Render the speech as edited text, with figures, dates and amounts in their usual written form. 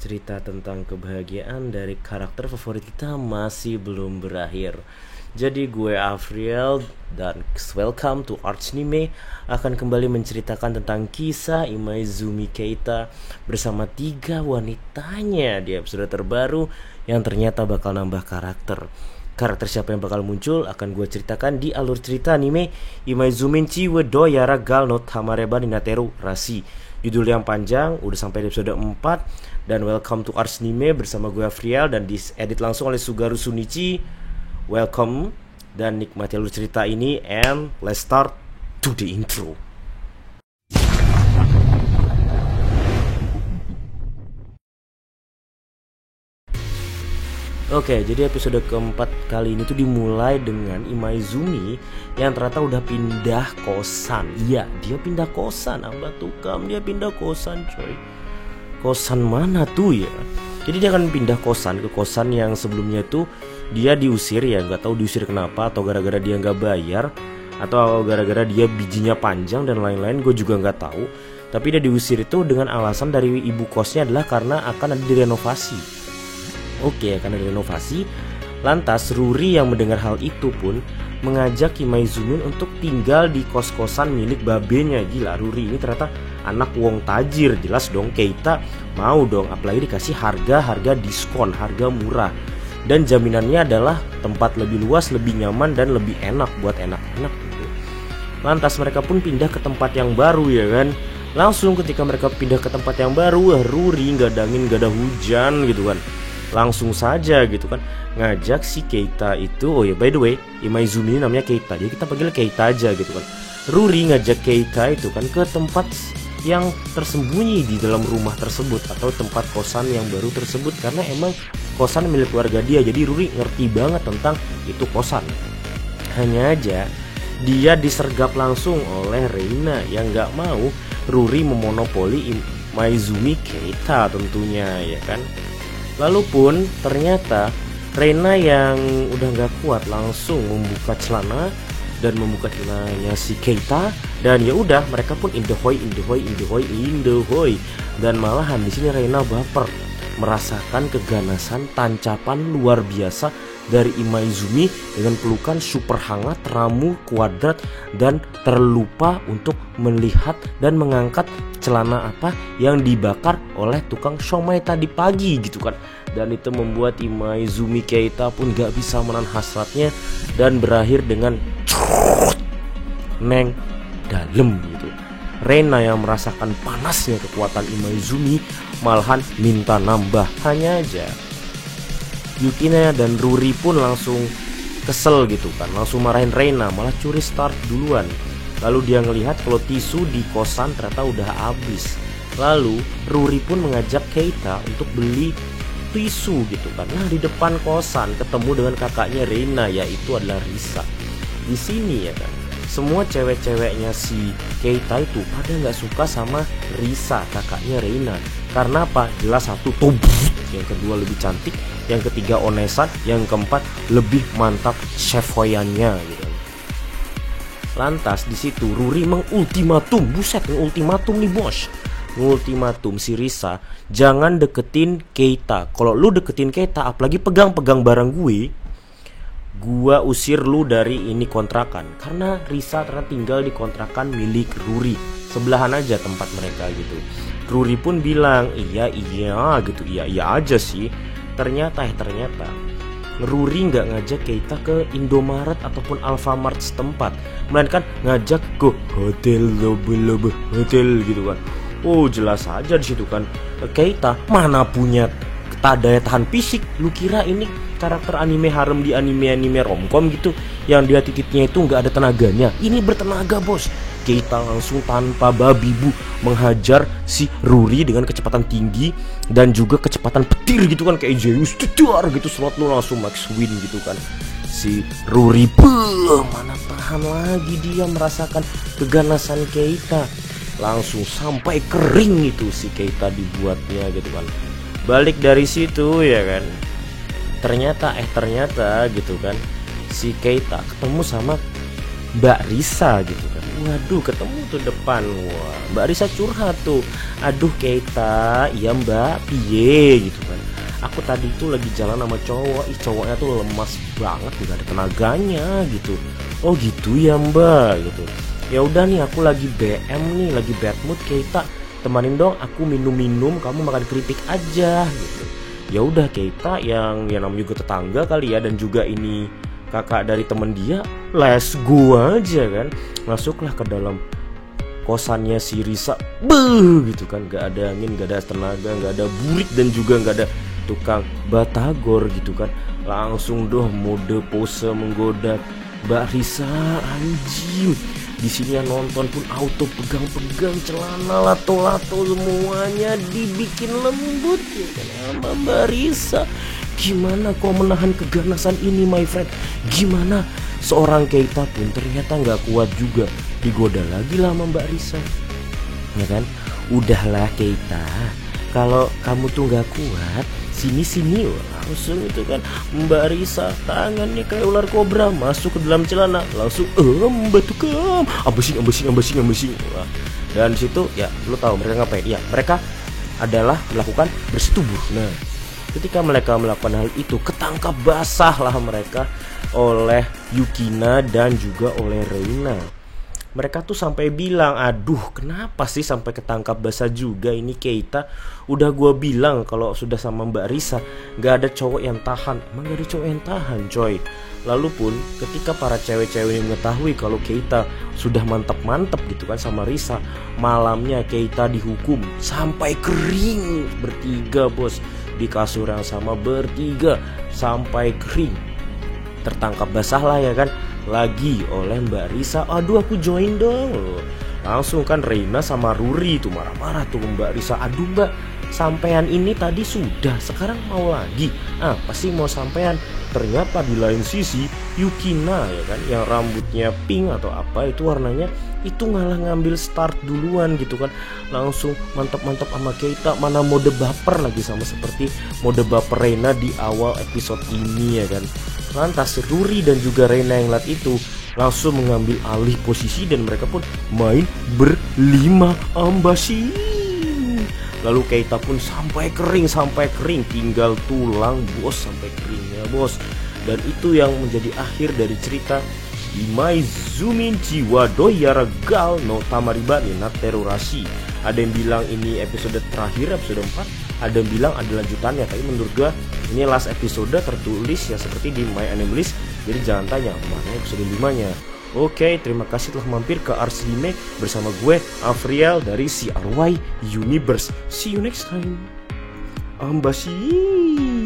cerita tentang kebahagiaan dari karakter favorit kita masih belum berakhir. Jadi gue Afriel dan welcome to Arts Anime akan kembali menceritakan tentang kisah Imaizumi Keita bersama 3 wanitanya di episode terbaru yang ternyata bakal nambah karakter. Karakter siapa yang bakal muncul akan gue ceritakan di alur cerita anime Imaizumi Chiwe do Yara Gal no Tamareba ni Nateru Rasi. Judul yang panjang, udah sampai di episode 4. Dan welcome to Ars Anime bersama gue Afriel dan diedit langsung oleh Sugaru Sunichi. Welcome dan nikmati alur cerita ini, and let's start to the intro. Oke, jadi episode keempat kali ini tuh dimulai dengan Imaizumi yang ternyata udah pindah kosan. Iya, dia pindah kosan, Amba tukam, dia pindah kosan coy. Kosan mana tuh ya? Jadi dia akan pindah kosan ke kosan yang sebelumnya tuh dia diusir ya, nggak tahu diusir kenapa, atau gara-gara dia nggak bayar, atau gara-gara dia bijinya panjang dan lain-lain, gue juga nggak tahu. Tapi dia diusir itu dengan alasan dari ibu kosnya adalah karena akan ada direnovasi. Oke, karena renovasi. Lantas Ruri yang mendengar hal itu pun mengajak Imaizumi untuk tinggal di kos-kosan milik babenya. Gila, Ruri ini ternyata anak wong tajir. Jelas dong Keita mau dong, apalagi dikasih harga diskon, harga murah. Dan jaminannya adalah tempat lebih luas, lebih nyaman, dan lebih enak buat enak-enak gitu. Lantas mereka pun pindah ke tempat yang baru ya kan. Langsung ketika mereka pindah ke tempat yang baru, Ruri gak ada angin, gak ada hujan gitu kan. Langsung saja gitu kan ngajak si Keita itu. Oh ya, by the way, Imaizumi ini namanya Keita, jadi kita panggil Keita aja gitu kan. Ruri ngajak Keita itu kan ke tempat yang tersembunyi di dalam rumah tersebut atau tempat kosan yang baru tersebut, karena emang kosan milik keluarga dia. Jadi Ruri ngerti banget tentang itu kosan. Hanya aja dia disergap langsung oleh Reina yang gak mau Ruri memonopoli Imaizumi Keita tentunya ya kan. Lalu pun ternyata Reina yang udah gak kuat langsung membuka celana dan membuka celananya si Keita, dan ya udah mereka pun indehoy. Dan malahan di sini Reina baper merasakan keganasan tancapan luar biasa dari Imaizumi dengan pelukan super hangat, ramu, kuadrat, dan terlupa untuk melihat dan mengangkat celana apa yang dibakar oleh tukang siomay tadi pagi gitu kan. Dan itu membuat Imaizumi Keita pun gak bisa menahan hasratnya dan berakhir dengan neng dalam gitu. Reina yang merasakan panasnya kekuatan Imaizumi malahan minta nambah. Hanya aja Yukina dan Ruri pun langsung kesel gitu kan, langsung marahin Reina, malah curi start duluan. Lalu dia ngelihat kalau tisu di kosan ternyata udah habis. Lalu Ruri pun mengajak Keita untuk beli tisu gitu kan. Nah, di depan kosan ketemu dengan kakaknya Reina, yaitu adalah Risa. Di sini ya kan, semua cewek-ceweknya si Keita itu pada nggak suka sama Risa, kakaknya Reina. Karena apa? Jelas satu tobat, yang kedua lebih cantik, yang ketiga onesan, yang keempat lebih mantap chef-hoyannya gitu. Lantas di situ Ruri mengultimatum, buset, mengultimatum nih bos. Mengultimatum si Risa, jangan deketin Keita. Kalau lu deketin Keita, apalagi pegang-pegang barang gua usir lu dari ini kontrakan. Karena Risa ternyata tinggal di kontrakan milik Ruri, sebelahan aja tempat mereka gitu. Ruri pun bilang iya gitu, iya aja sih. Ternyata Ruri nggak ngajak Keita ke Indomaret ataupun Alfamart setempat, melainkan ngajak ke hotel gitu kan. Oh jelas aja di situ kan Keita mana punya daya tahan fisik. Lu kira ini karakter anime harem di anime romcom gitu yang dia titiknya itu nggak ada tenaganya? Ini bertenaga bos. Keita langsung tanpa babi bu menghajar si Ruri dengan kecepatan tinggi dan juga kecepatan petir gitu kan, kayak Zeus cetar gitu, slot lu langsung max win gitu kan. Si Ruri mana tahan lagi, dia merasakan keganasan Keita, langsung sampai kering itu si Keita dibuatnya gitu kan. Balik dari situ ya kan, ternyata gitu kan si Keita ketemu sama Mbak Risa gitu kan. Waduh, ketemu tuh depan. Wah, Mbak Risa curhat tuh. Aduh Keita, iya Mbak, piye gitu kan. Aku tadi tuh lagi jalan sama cowok, cowoknya tuh lemas banget, gak ada tenaganya gitu. Oh gitu ya Mbak gitu. Ya udah nih, aku lagi BM nih, lagi bad mood Keita. Temanin dong, aku minum-minum, kamu makan keripik aja gitu. Ya udah Keita, yang namanya juga tetangga kali ya, dan juga ini kakak dari temen dia, let's go aja kan. Masuklah ke dalam kosannya si Risa, gitu kan, gak ada angin, gak ada tenaga, gak ada burik, dan juga gak ada tukang batagor gitu kan. Langsung doh mode pose menggoda Mbak Risa, anjing. Di sini yang nonton pun auto pegang-pegang celana, lato-lato semuanya dibikin lembut ya kan sama Mbak Risa. Gimana kau menahan keganasan ini my friend? Gimana? Seorang Keita pun ternyata gak kuat juga, digoda lagi lah sama Mbak Risa. Ya kan? Udahlah Keita, kalau kamu tuh gak kuat, sini langsung itu kan. Mbak Risa tangannya kayak ular kobra masuk ke dalam celana, langsung batukam, ambesing. Wah. Dan situ ya lu tahu mereka ngapain? Ya mereka adalah melakukan bersetubuh. Nah, ketika mereka melakukan hal itu, ketangkap basah lah mereka oleh Yukina dan juga oleh Reina. Mereka tuh sampai bilang, aduh kenapa sih sampai ketangkap basah juga ini Keita. Udah gua bilang kalau sudah sama Mbak Risa gak ada cowok yang tahan. Emang gak ada cowok yang tahan coy. Lalu pun ketika para cewek-cewek mengetahui kalau Keita sudah mantap-mantap gitu kan sama Risa, malamnya Keita dihukum sampai kering bertiga bos. Di kasur yang sama bertiga sampai kering, tertangkap basah lah ya kan, lagi oleh Mbak Risa. Aduh aku join dong. Langsung kan Reina sama Ruri tuh marah-marah tuh Mbak Risa. Aduh Mbak, sampean ini tadi sudah, sekarang mau lagi. Apa sih mau sampean? Ternyata di lain sisi Yukina ya kan, yang rambutnya pink atau apa itu warnanya, itu ngalah ngambil start duluan gitu kan. Langsung mantap-mantap sama Keita. Mana mode baper lagi, sama seperti mode baper Reina di awal episode ini ya kan. Lantas Ruri dan juga Reina yang lihat itu langsung mengambil alih posisi, dan mereka pun main berlima ambasi. Lalu Keita pun sampai kering, tinggal tulang bos, sampai keringnya bos. Dan itu yang menjadi akhir dari cerita Imaizumi Jiwa Doyara Gal no Tamariba ni Naterurashi. Ada yang bilang ini episode terakhir, episode 4. Ada yang bilang ada lanjutannya, tapi menurut gua ini last episode tertulis ya seperti di My Anime List. Jadi jangan tanya mana episode 5-nya. Oke, terima kasih telah mampir ke Ars Remake bersama gue Afriel dari CRY Universe. See you next time. Ambasi.